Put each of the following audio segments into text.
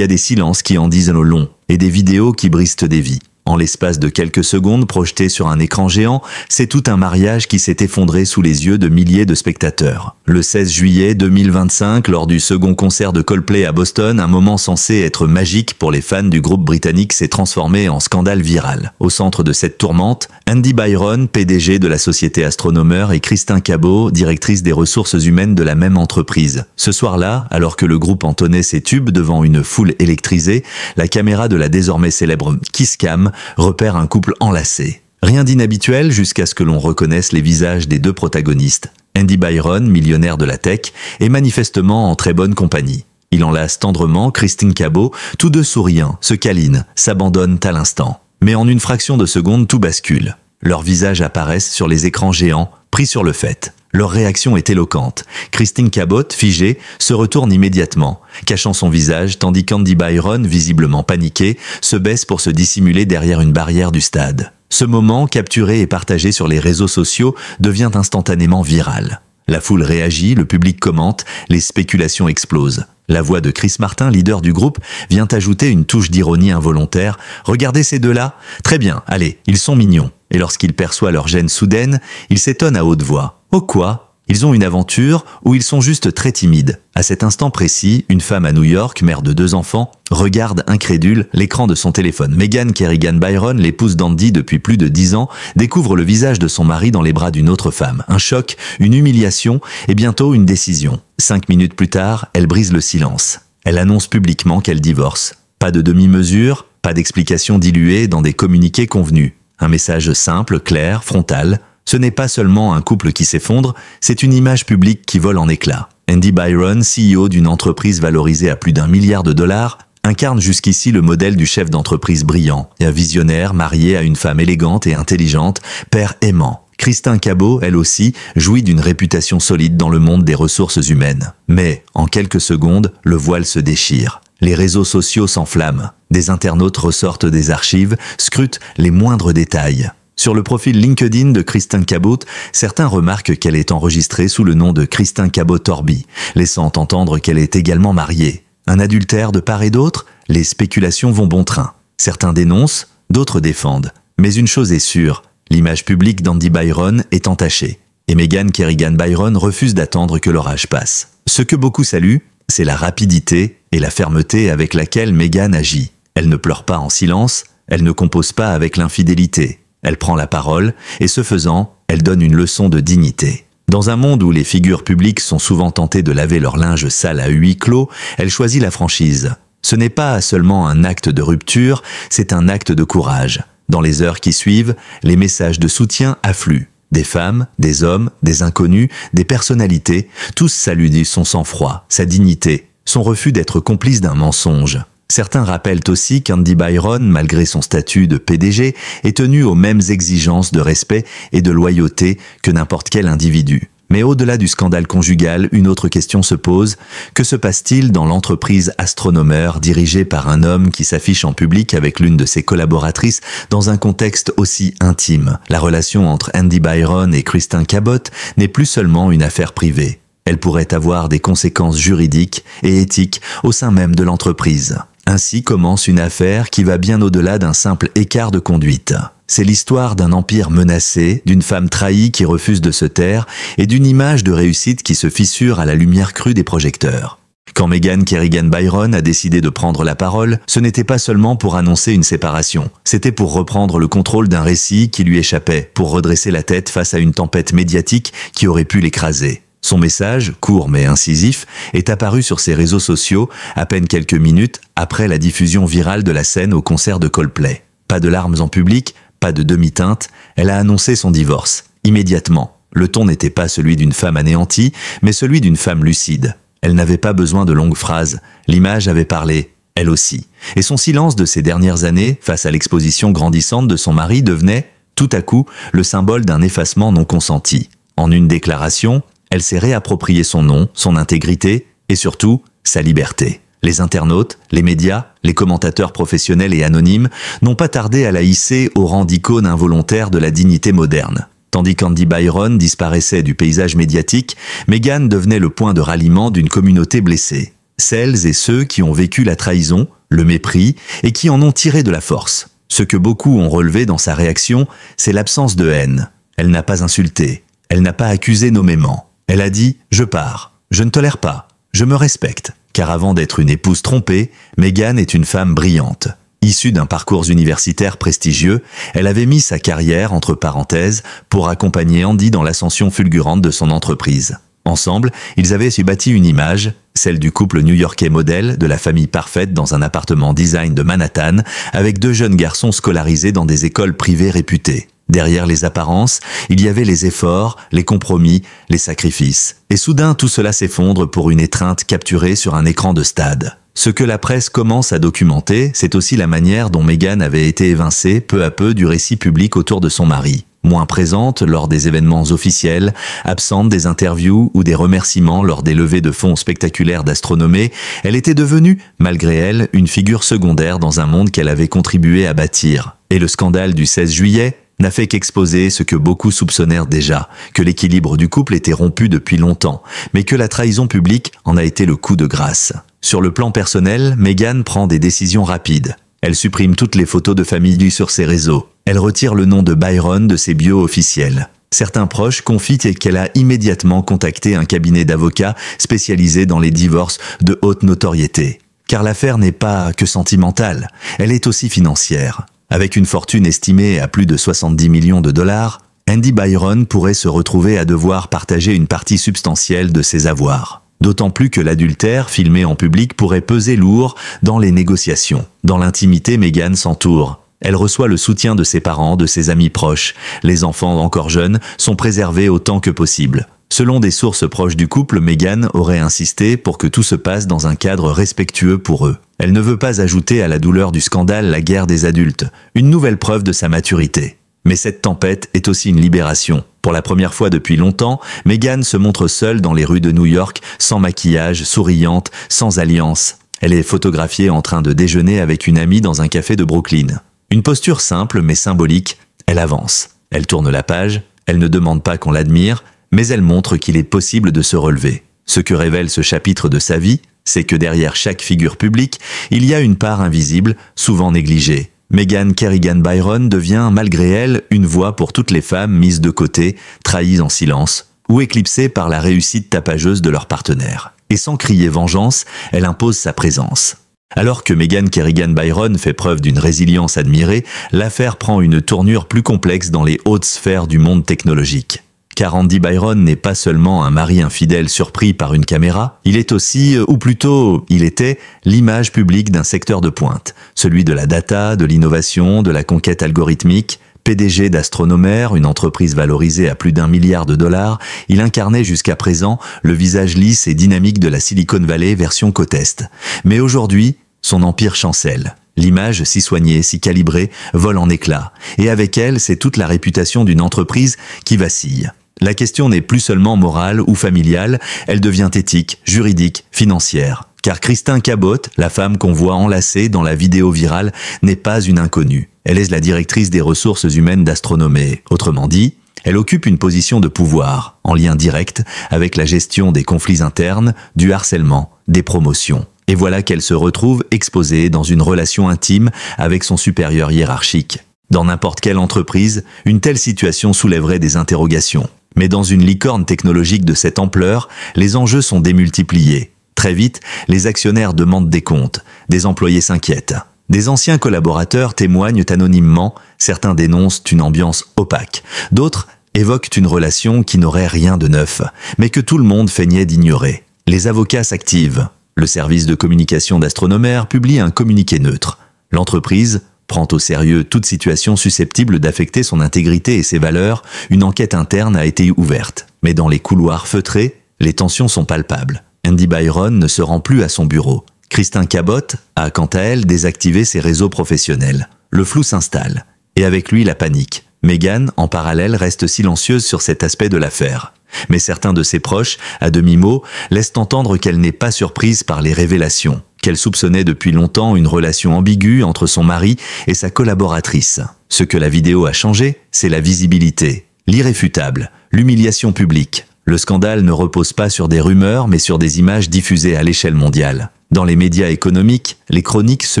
y a des silences qui en disent long et des vidéos qui brisent des vies. En l'espace de quelques secondes projetées sur un écran géant, c'est tout un mariage qui s'est effondré sous les yeux de milliers de spectateurs. Le 16 juillet 2025, lors du second concert de Coldplay à Boston, un moment censé être magique pour les fans du groupe britannique s'est transformé en scandale viral. Au centre de cette tourmente, Andy Byron, PDG de la société Astronomer, et Christine Cabot, directrice des ressources humaines de la même entreprise. Ce soir-là, alors que le groupe entonnait ses tubes devant une foule électrisée, la caméra de la désormais célèbre Kiss Cam repère un couple enlacé. Rien d'inhabituel jusqu'à ce que l'on reconnaisse les visages des deux protagonistes. Andy Byron, millionnaire de la tech, est manifestement en très bonne compagnie. Il enlace tendrement Christine Cabot, tous deux souriants, se câlinent, s'abandonnent à l'instant. Mais en une fraction de seconde, tout bascule. Leurs visages apparaissent sur les écrans géants, pris sur le fait. Leur réaction est éloquente. Christine Cabot, figée, se retourne immédiatement, cachant son visage, tandis qu'Andy Byron, visiblement paniqué, se baisse pour se dissimuler derrière une barrière du stade. Ce moment, capturé et partagé sur les réseaux sociaux, devient instantanément viral. La foule réagit, le public commente, les spéculations explosent. La voix de Chris Martin, leader du groupe, vient ajouter une touche d'ironie involontaire. « Regardez ces deux-là ? Très bien, allez, ils sont mignons. » Et lorsqu'il perçoit leur gêne soudaine, il s'étonne à haute voix. « Oh quoi ? Ils ont une aventure ou ils sont juste très timides ?» À cet instant précis, une femme à New York, mère de 2 enfants, regarde incrédule l'écran de son téléphone. Megan Kerrigan Byron, l'épouse d'Andy depuis plus de 10 ans, découvre le visage de son mari dans les bras d'une autre femme. Un choc, une humiliation et bientôt une décision. 5 minutes plus tard, elle brise le silence. Elle annonce publiquement qu'elle divorce. Pas de demi-mesure, pas d'explication diluée dans des communiqués convenus. Un message simple, clair, frontal. Ce n'est pas seulement un couple qui s'effondre, c'est une image publique qui vole en éclats. Andy Byron, CEO d'une entreprise valorisée à plus d'1 milliard de dollars, incarne jusqu'ici le modèle du chef d'entreprise brillant, et un visionnaire marié à une femme élégante et intelligente, père aimant. Christine Cabot, elle aussi, jouit d'une réputation solide dans le monde des ressources humaines. Mais, en quelques secondes, le voile se déchire. Les réseaux sociaux s'enflamment. Des internautes ressortent des archives, scrutent les moindres détails. Sur le profil LinkedIn de Christine Cabot, certains remarquent qu'elle est enregistrée sous le nom de Christine Cabot Torby, laissant entendre qu'elle est également mariée. Un adultère de part et d'autre, les spéculations vont bon train. Certains dénoncent, d'autres défendent. Mais une chose est sûre, l'image publique d'Andy Byron est entachée. Et Megan Kerrigan Byron refuse d'attendre que l'orage passe. Ce que beaucoup saluent, c'est la rapidité et la fermeté avec laquelle Megan agit. Elle ne pleure pas en silence, elle ne compose pas avec l'infidélité. Elle prend la parole et ce faisant, elle donne une leçon de dignité. Dans un monde où les figures publiques sont souvent tentées de laver leur linge sale à huis clos, elle choisit la franchise. Ce n'est pas seulement un acte de rupture, c'est un acte de courage. Dans les heures qui suivent, les messages de soutien affluent. Des femmes, des hommes, des inconnus, des personnalités, tous saluent son sang-froid, sa dignité, son refus d'être complice d'un mensonge. Certains rappellent aussi qu'Andy Byron, malgré son statut de PDG, est tenu aux mêmes exigences de respect et de loyauté que n'importe quel individu. Mais au-delà du scandale conjugal, une autre question se pose. Que se passe-t-il dans l'entreprise Astronomer, dirigée par un homme qui s'affiche en public avec l'une de ses collaboratrices dans un contexte aussi intime? La relation entre Andy Byron et Christine Cabot n'est plus seulement une affaire privée. Elle pourrait avoir des conséquences juridiques et éthiques au sein même de l'entreprise. Ainsi commence une affaire qui va bien au-delà d'un simple écart de conduite. C'est l'histoire d'un empire menacé, d'une femme trahie qui refuse de se taire et d'une image de réussite qui se fissure à la lumière crue des projecteurs. Quand Megan Kerrigan Byron a décidé de prendre la parole, ce n'était pas seulement pour annoncer une séparation, c'était pour reprendre le contrôle d'un récit qui lui échappait, pour redresser la tête face à une tempête médiatique qui aurait pu l'écraser. Son message, court mais incisif, est apparu sur ses réseaux sociaux à peine quelques minutes après la diffusion virale de la scène au concert de Coldplay. Pas de larmes en public, pas de demi-teinte, elle a annoncé son divorce. Immédiatement, le ton n'était pas celui d'une femme anéantie, mais celui d'une femme lucide. Elle n'avait pas besoin de longues phrases, l'image avait parlé, elle aussi. Et son silence de ces dernières années, face à l'exposition grandissante de son mari, devenait, tout à coup, le symbole d'un effacement non consenti. En une déclaration, elle s'est réapproprié son nom, son intégrité et surtout, sa liberté. Les internautes, les médias, les commentateurs professionnels et anonymes n'ont pas tardé à la hisser au rang d'icône involontaire de la dignité moderne. Tandis qu'Andy Byron disparaissait du paysage médiatique, Megan devenait le point de ralliement d'une communauté blessée. celles et ceux qui ont vécu la trahison, le mépris et qui en ont tiré de la force. Ce que beaucoup ont relevé dans sa réaction, c'est l'absence de haine. Elle n'a pas insulté, elle n'a pas accusé nommément. Elle a dit « Je pars, je ne tolère pas, je me respecte ». Car avant d'être une épouse trompée, Meghan est une femme brillante. Issue d'un parcours universitaire prestigieux, elle avait mis sa carrière entre parenthèses pour accompagner Andy dans l'ascension fulgurante de son entreprise. Ensemble, ils avaient su bâtir une image, celle du couple new-yorkais modèle, de la famille parfaite dans un appartement design de Manhattan, avec 2 jeunes garçons scolarisés dans des écoles privées réputées. Derrière les apparences, il y avait les efforts, les compromis, les sacrifices. Et soudain, tout cela s'effondre pour une étreinte capturée sur un écran de stade. Ce que la presse commence à documenter, c'est aussi la manière dont Meghan avait été évincée peu à peu du récit public autour de son mari. Moins présente lors des événements officiels, absente des interviews ou des remerciements lors des levées de fonds spectaculaires d'astronomie, elle était devenue, malgré elle, une figure secondaire dans un monde qu'elle avait contribué à bâtir. Et le scandale du 16 juillet n'a fait qu'exposer ce que beaucoup soupçonnèrent déjà, que l'équilibre du couple était rompu depuis longtemps, mais que la trahison publique en a été le coup de grâce. Sur le plan personnel, Meghan prend des décisions rapides. Elle supprime toutes les photos de famille sur ses réseaux. Elle retire le nom de Byron de ses bios officiels. Certains proches confient qu'elle a immédiatement contacté un cabinet d'avocats spécialisé dans les divorces de haute notoriété. Car l'affaire n'est pas que sentimentale, elle est aussi financière. Avec une fortune estimée à plus de 70 millions de dollars, Andy Byron pourrait se retrouver à devoir partager une partie substantielle de ses avoirs. D'autant plus que l'adultère filmé en public pourrait peser lourd dans les négociations. Dans l'intimité, Meghan s'entoure. Elle reçoit le soutien de ses parents, de ses amis proches. Les enfants encore jeunes sont préservés autant que possible. Selon des sources proches du couple, Meghan aurait insisté pour que tout se passe dans un cadre respectueux pour eux. Elle ne veut pas ajouter à la douleur du scandale la guerre des adultes, une nouvelle preuve de sa maturité. Mais cette tempête est aussi une libération. Pour la première fois depuis longtemps, Meghan se montre seule dans les rues de New York, sans maquillage, souriante, sans alliance. Elle est photographiée en train de déjeuner avec une amie dans un café de Brooklyn. Une posture simple mais symbolique, elle avance. Elle tourne la page, elle ne demande pas qu'on l'admire, mais elle montre qu'il est possible de se relever. Ce que révèle ce chapitre de sa vie, c'est que derrière chaque figure publique, il y a une part invisible, souvent négligée. Meghan Kerrigan Byron devient, malgré elle, une voix pour toutes les femmes mises de côté, trahies en silence, ou éclipsées par la réussite tapageuse de leur partenaire. Et sans crier vengeance, elle impose sa présence. Alors que Meghan Kerrigan Byron fait preuve d'une résilience admirée, l'affaire prend une tournure plus complexe dans les hautes sphères du monde technologique. Car Andy Byron n'est pas seulement un mari infidèle surpris par une caméra, il est aussi, ou plutôt il était, l'image publique d'un secteur de pointe, celui de la data, de l'innovation, de la conquête algorithmique. PDG d'Astronomer, une entreprise valorisée à plus d'1 milliard de dollars, il incarnait jusqu'à présent le visage lisse et dynamique de la Silicon Valley version côte Est. Mais aujourd'hui, son empire chancelle. L'image, si soignée, si calibrée, vole en éclats. Et avec elle, c'est toute la réputation d'une entreprise qui vacille. La question n'est plus seulement morale ou familiale, elle devient éthique, juridique, financière. Car Kristin Cabot, la femme qu'on voit enlacée dans la vidéo virale, n'est pas une inconnue. Elle est la directrice des ressources humaines d'Astronomie. Autrement dit, elle occupe une position de pouvoir, en lien direct avec la gestion des conflits internes, du harcèlement, des promotions. Et voilà qu'elle se retrouve exposée dans une relation intime avec son supérieur hiérarchique. Dans n'importe quelle entreprise, une telle situation soulèverait des interrogations. Mais dans une licorne technologique de cette ampleur, les enjeux sont démultipliés. Très vite, les actionnaires demandent des comptes, des employés s'inquiètent. Des anciens collaborateurs témoignent anonymement, certains dénoncent une ambiance opaque, d'autres évoquent une relation qui n'aurait rien de neuf, mais que tout le monde feignait d'ignorer. Les avocats s'activent. Le service de communication d'Astronomer publie un communiqué neutre. L'entreprise prend au sérieux toute situation susceptible d'affecter son intégrité et ses valeurs. Une enquête interne a été ouverte. Mais dans les couloirs feutrés, les tensions sont palpables. Andy Byron ne se rend plus à son bureau. Kristin Cabot a, quant à elle, désactivé ses réseaux professionnels. Le flou s'installe. Et avec lui, la panique. Meghan, en parallèle, reste silencieuse sur cet aspect de l'affaire. Mais certains de ses proches, à demi-mot, laissent entendre qu'elle n'est pas surprise par les révélations, qu'elle soupçonnait depuis longtemps une relation ambiguë entre son mari et sa collaboratrice. Ce que la vidéo a changé, c'est la visibilité, l'irréfutable, l'humiliation publique. Le scandale ne repose pas sur des rumeurs, mais sur des images diffusées à l'échelle mondiale. Dans les médias économiques, les chroniques se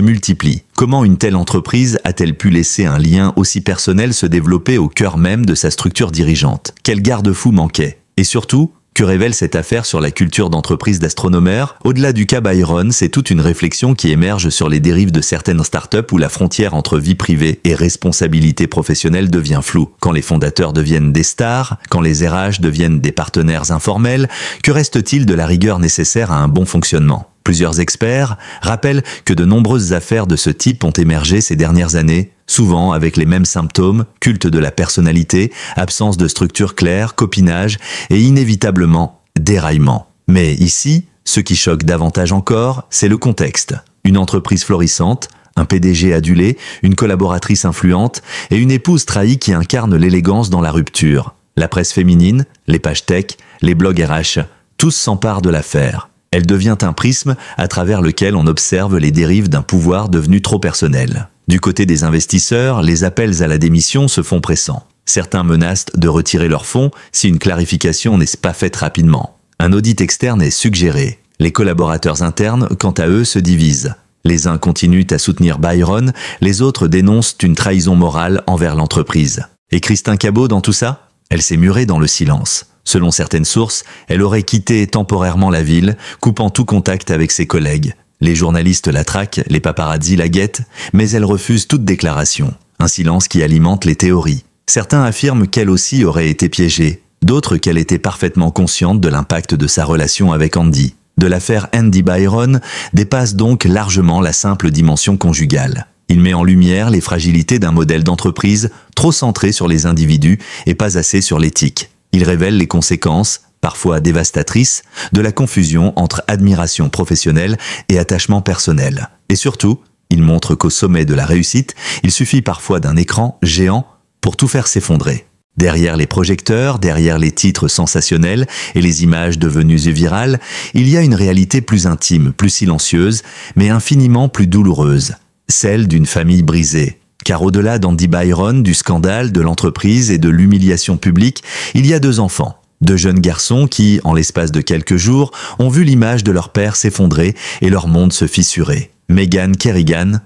multiplient. Comment une telle entreprise a-t-elle pu laisser un lien aussi personnel se développer au cœur même de sa structure dirigeante? Quel garde-fou manquait? Et surtout, que révèle cette affaire sur la culture d'entreprise d'astronomeurs? Au-delà du cas Byron, c'est toute une réflexion qui émerge sur les dérives de certaines startups où la frontière entre vie privée et responsabilité professionnelle devient floue. Quand les fondateurs deviennent des stars, quand les RH deviennent des partenaires informels, que reste-t-il de la rigueur nécessaire à un bon fonctionnement? Plusieurs experts rappellent que de nombreuses affaires de ce type ont émergé ces dernières années, souvent avec les mêmes symptômes, culte de la personnalité, absence de structure claire, copinage et inévitablement déraillement. Mais ici, ce qui choque davantage encore, c'est le contexte. Une entreprise florissante, un PDG adulé, une collaboratrice influente et une épouse trahie qui incarne l'élégance dans la rupture. La presse féminine, les pages tech, les blogs RH, tous s'emparent de l'affaire. Elle devient un prisme à travers lequel on observe les dérives d'un pouvoir devenu trop personnel. Du côté des investisseurs, les appels à la démission se font pressants. Certains menacent de retirer leurs fonds si une clarification n'est pas faite rapidement. Un audit externe est suggéré. Les collaborateurs internes, quant à eux, se divisent. Les uns continuent à soutenir Byron, les autres dénoncent une trahison morale envers l'entreprise. Et Christine Cabot dans tout ça? Elle s'est murée dans le silence. Selon certaines sources, elle aurait quitté temporairement la ville, coupant tout contact avec ses collègues. Les journalistes la traquent, les paparazzis la guettent, mais elle refuse toute déclaration. Un silence qui alimente les théories. Certains affirment qu'elle aussi aurait été piégée, d'autres qu'elle était parfaitement consciente de l'impact de sa relation avec Andy. De l'affaire Andy Byron dépasse donc largement la simple dimension conjugale. Il met en lumière les fragilités d'un modèle d'entreprise trop centré sur les individus et pas assez sur l'éthique. Il révèle les conséquences, parfois dévastatrices, de la confusion entre admiration professionnelle et attachement personnel. Et surtout, il montre qu'au sommet de la réussite, il suffit parfois d'un écran géant pour tout faire s'effondrer. Derrière les projecteurs, derrière les titres sensationnels et les images devenues virales, il y a une réalité plus intime, plus silencieuse, mais infiniment plus douloureuse, celle d'une famille brisée. Car au-delà d'Andy Byron, du scandale, de l'entreprise et de l'humiliation publique, il y a 2 enfants. 2 jeunes garçons qui, en l'espace de quelques jours, ont vu l'image de leur père s'effondrer et leur monde se fissurer. Meghan Kerrigan,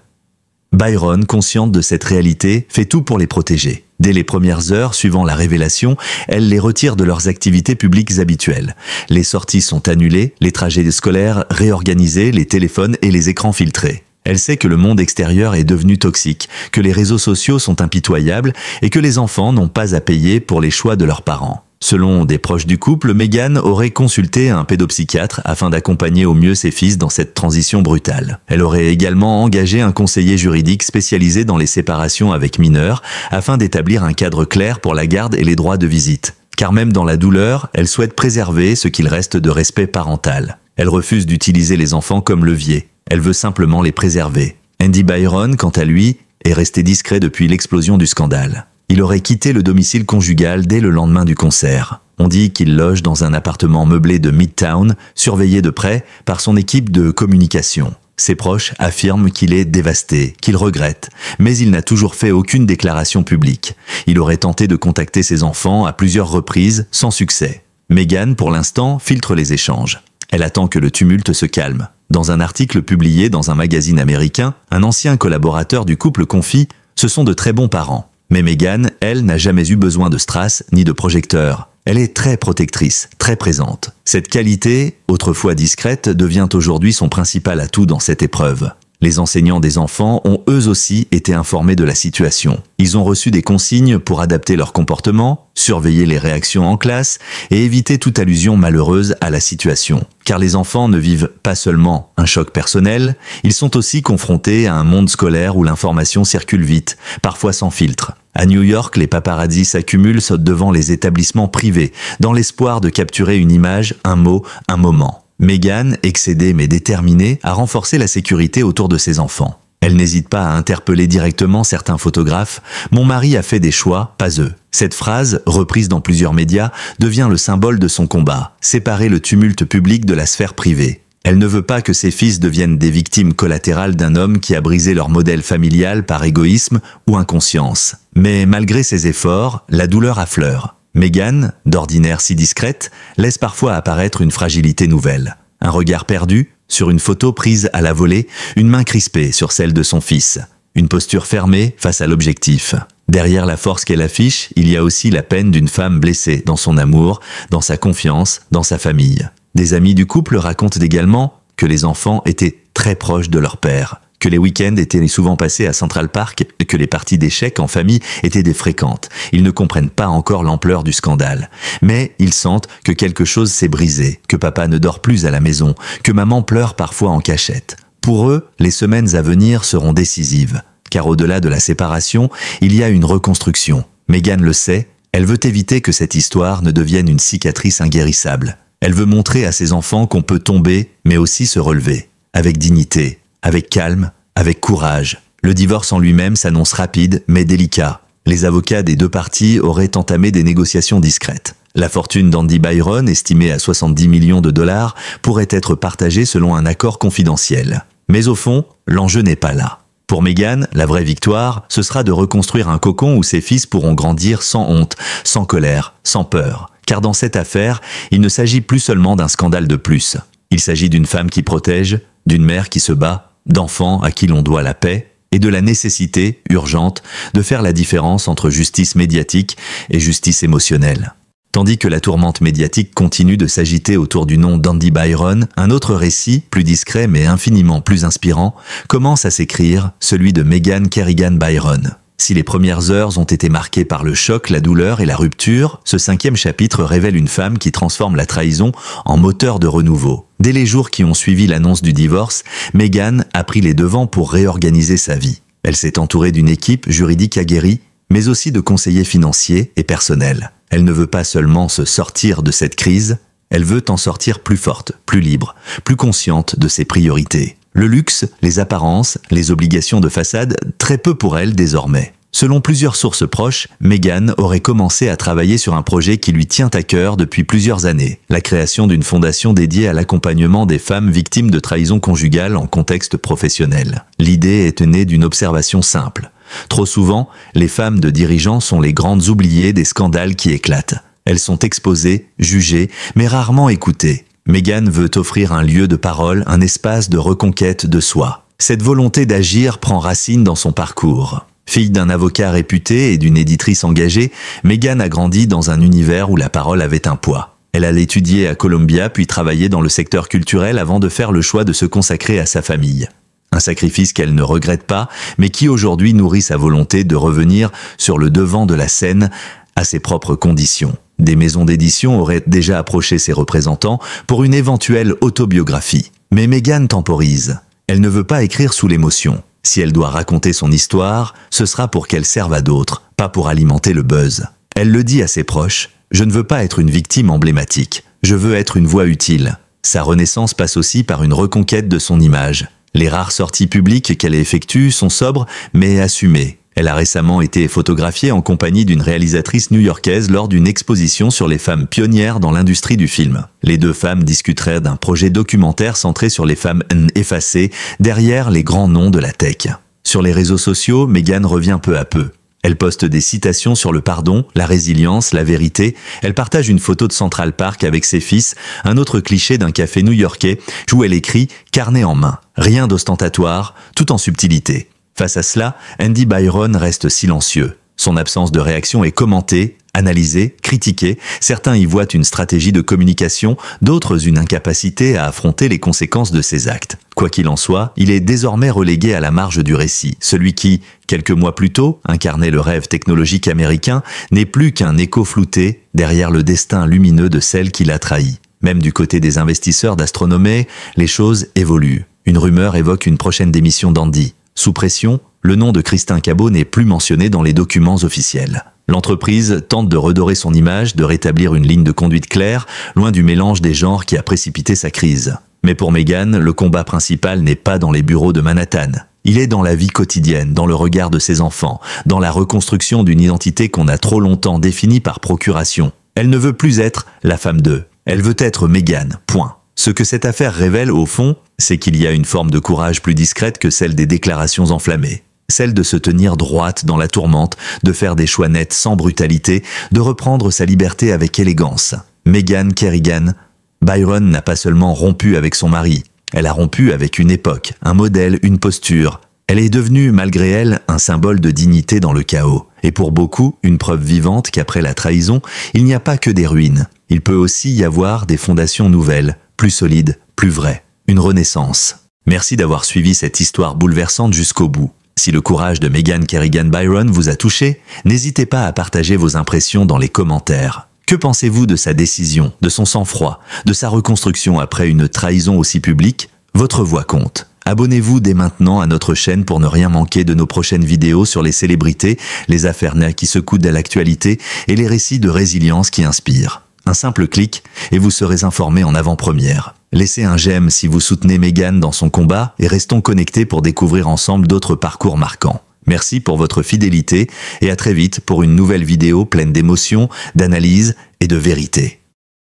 Byron, consciente de cette réalité, fait tout pour les protéger. Dès les premières heures suivant la révélation, elle les retire de leurs activités publiques habituelles. Les sorties sont annulées, les trajets scolaires réorganisés, les téléphones et les écrans filtrés. Elle sait que le monde extérieur est devenu toxique, que les réseaux sociaux sont impitoyables et que les enfants n'ont pas à payer pour les choix de leurs parents. Selon des proches du couple, Meghan aurait consulté un pédopsychiatre afin d'accompagner au mieux ses fils dans cette transition brutale. Elle aurait également engagé un conseiller juridique spécialisé dans les séparations avec mineurs afin d'établir un cadre clair pour la garde et les droits de visite. Car même dans la douleur, elle souhaite préserver ce qu'il reste de respect parental. Elle refuse d'utiliser les enfants comme levier. Elle veut simplement les préserver. Andy Byron, quant à lui, est resté discret depuis l'explosion du scandale. Il aurait quitté le domicile conjugal dès le lendemain du concert. On dit qu'il loge dans un appartement meublé de Midtown, surveillé de près par son équipe de communication. Ses proches affirment qu'il est dévasté, qu'il regrette, mais il n'a toujours fait aucune déclaration publique. Il aurait tenté de contacter ses enfants à plusieurs reprises, sans succès. Meghan, pour l'instant, filtre les échanges. Elle attend que le tumulte se calme. Dans un article publié dans un magazine américain, un ancien collaborateur du couple confie « Ce sont de très bons parents ». Mais Meghan, elle, n'a jamais eu besoin de strass ni de projecteur. Elle est très protectrice, très présente. Cette qualité, autrefois discrète, devient aujourd'hui son principal atout dans cette épreuve. Les enseignants des enfants ont eux aussi été informés de la situation. Ils ont reçu des consignes pour adapter leur comportement, surveiller les réactions en classe et éviter toute allusion malheureuse à la situation. Car les enfants ne vivent pas seulement un choc personnel, ils sont aussi confrontés à un monde scolaire où l'information circule vite, parfois sans filtre. À New York, les paparazzis s'accumulent devant les établissements privés, dans l'espoir de capturer une image, un mot, un moment. Meghan, excédée mais déterminée, a renforcé la sécurité autour de ses enfants. Elle n'hésite pas à interpeller directement certains photographes « Mon mari a fait des choix, pas eux ». Cette phrase, reprise dans plusieurs médias, devient le symbole de son combat, séparer le tumulte public de la sphère privée. Elle ne veut pas que ses fils deviennent des victimes collatérales d'un homme qui a brisé leur modèle familial par égoïsme ou inconscience. Mais malgré ses efforts, la douleur affleure. Meghan, d'ordinaire si discrète, laisse parfois apparaître une fragilité nouvelle. Un regard perdu, sur une photo prise à la volée, une main crispée sur celle de son fils. Une posture fermée face à l'objectif. Derrière la force qu'elle affiche, il y a aussi la peine d'une femme blessée dans son amour, dans sa confiance, dans sa famille. Des amis du couple racontent également que les enfants étaient très proches de leur père, que les week-ends étaient souvent passés à Central Park, que les parties d'échecs en famille étaient des fréquentes. Ils ne comprennent pas encore l'ampleur du scandale. Mais ils sentent que quelque chose s'est brisé, que papa ne dort plus à la maison, que maman pleure parfois en cachette. Pour eux, les semaines à venir seront décisives. Car au-delà de la séparation, il y a une reconstruction. Meghan le sait, elle veut éviter que cette histoire ne devienne une cicatrice inguérissable. Elle veut montrer à ses enfants qu'on peut tomber, mais aussi se relever. Avec dignité, avec calme, avec courage. Le divorce en lui-même s'annonce rapide, mais délicat. Les avocats des deux parties auraient entamé des négociations discrètes. La fortune d'Andy Byron, estimée à 70 millions de dollars, pourrait être partagée selon un accord confidentiel. Mais au fond, l'enjeu n'est pas là. Pour Meghan, la vraie victoire, ce sera de reconstruire un cocon où ses fils pourront grandir sans honte, sans colère, sans peur. Car dans cette affaire, il ne s'agit plus seulement d'un scandale de plus. Il s'agit d'une femme qui protège, d'une mère qui se bat, d'enfants à qui l'on doit la paix, et de la nécessité, urgente, de faire la différence entre justice médiatique et justice émotionnelle. Tandis que la tourmente médiatique continue de s'agiter autour du nom d'Andy Byron, un autre récit, plus discret mais infiniment plus inspirant, commence à s'écrire, celui de Meghan Kerrigan Byron. Si les premières heures ont été marquées par le choc, la douleur et la rupture, ce 5e chapitre révèle une femme qui transforme la trahison en moteur de renouveau. Dès les jours qui ont suivi l'annonce du divorce, Meghan a pris les devants pour réorganiser sa vie. Elle s'est entourée d'une équipe juridique aguerrie, mais aussi de conseillers financiers et personnels. Elle ne veut pas seulement se sortir de cette crise, elle veut en sortir plus forte, plus libre, plus consciente de ses priorités. Le luxe, les apparences, les obligations de façade, très peu pour elle désormais. Selon plusieurs sources proches, Meghan aurait commencé à travailler sur un projet qui lui tient à cœur depuis plusieurs années, la création d'une fondation dédiée à l'accompagnement des femmes victimes de trahison conjugale en contexte professionnel. L'idée est née d'une observation simple. Trop souvent, les femmes de dirigeants sont les grandes oubliées des scandales qui éclatent. Elles sont exposées, jugées, mais rarement écoutées. Meghan veut offrir un lieu de parole, un espace de reconquête de soi. Cette volonté d'agir prend racine dans son parcours. Fille d'un avocat réputé et d'une éditrice engagée, Meghan a grandi dans un univers où la parole avait un poids. Elle a étudié à Columbia puis travaillé dans le secteur culturel avant de faire le choix de se consacrer à sa famille. Un sacrifice qu'elle ne regrette pas, mais qui aujourd'hui nourrit sa volonté de revenir sur le devant de la scène à ses propres conditions. Des maisons d'édition auraient déjà approché ses représentants pour une éventuelle autobiographie. Mais Meghan temporise. Elle ne veut pas écrire sous l'émotion. Si elle doit raconter son histoire, ce sera pour qu'elle serve à d'autres, pas pour alimenter le buzz. Elle le dit à ses proches, « Je ne veux pas être une victime emblématique. Je veux être une voix utile. » Sa renaissance passe aussi par une reconquête de son image. Les rares sorties publiques qu'elle effectue sont sobres, mais assumées. Elle a récemment été photographiée en compagnie d'une réalisatrice new-yorkaise lors d'une exposition sur les femmes pionnières dans l'industrie du film. Les deux femmes discuteraient d'un projet documentaire centré sur les femmes effacées derrière les grands noms de la tech. Sur les réseaux sociaux, Meghan revient peu à peu. Elle poste des citations sur le pardon, la résilience, la vérité. Elle partage une photo de Central Park avec ses fils, un autre cliché d'un café new-yorkais où elle écrit « carnet en main ». Rien d'ostentatoire, tout en subtilité. Face à cela, Andy Byron reste silencieux. Son absence de réaction est commentée, analysée, critiquée. Certains y voient une stratégie de communication, d'autres une incapacité à affronter les conséquences de ses actes. Quoi qu'il en soit, il est désormais relégué à la marge du récit. Celui qui, quelques mois plus tôt, incarnait le rêve technologique américain, n'est plus qu'un écho flouté derrière le destin lumineux de celle qui l'a trahi. Même du côté des investisseurs d'Astronomie, les choses évoluent. Une rumeur évoque une prochaine démission d'Andy. Sous pression, le nom de Christine Cabot n'est plus mentionné dans les documents officiels. L'entreprise tente de redorer son image, de rétablir une ligne de conduite claire, loin du mélange des genres qui a précipité sa crise. Mais pour Meghan, le combat principal n'est pas dans les bureaux de Manhattan. Il est dans la vie quotidienne, dans le regard de ses enfants, dans la reconstruction d'une identité qu'on a trop longtemps définie par procuration. Elle ne veut plus être la femme d'eux. Elle veut être Meghan, point. Ce que cette affaire révèle au fond, c'est qu'il y a une forme de courage plus discrète que celle des déclarations enflammées. celle de se tenir droite dans la tourmente, de faire des choix nets sans brutalité, de reprendre sa liberté avec élégance. Meghan Kerrigan Byron n'a pas seulement rompu avec son mari, elle a rompu avec une époque, un modèle, une posture. Elle est devenue, malgré elle, un symbole de dignité dans le chaos. Et pour beaucoup, une preuve vivante qu'après la trahison, il n'y a pas que des ruines. Il peut aussi y avoir des fondations nouvelles, plus solides, plus vraies. Une renaissance. Merci d'avoir suivi cette histoire bouleversante jusqu'au bout. Si le courage de Meghan Kerrigan Byron vous a touché, n'hésitez pas à partager vos impressions dans les commentaires. Que pensez-vous de sa décision, de son sang-froid, de sa reconstruction après une trahison aussi publique? Votre voix compte. Abonnez-vous dès maintenant à notre chaîne pour ne rien manquer de nos prochaines vidéos sur les célébrités, les affaires qui secouent à l'actualité et les récits de résilience qui inspirent. Un simple clic et vous serez informé en avant-première. Laissez un j'aime si vous soutenez Meghan dans son combat et restons connectés pour découvrir ensemble d'autres parcours marquants. Merci pour votre fidélité et à très vite pour une nouvelle vidéo pleine d'émotions, d'analyses et de vérité.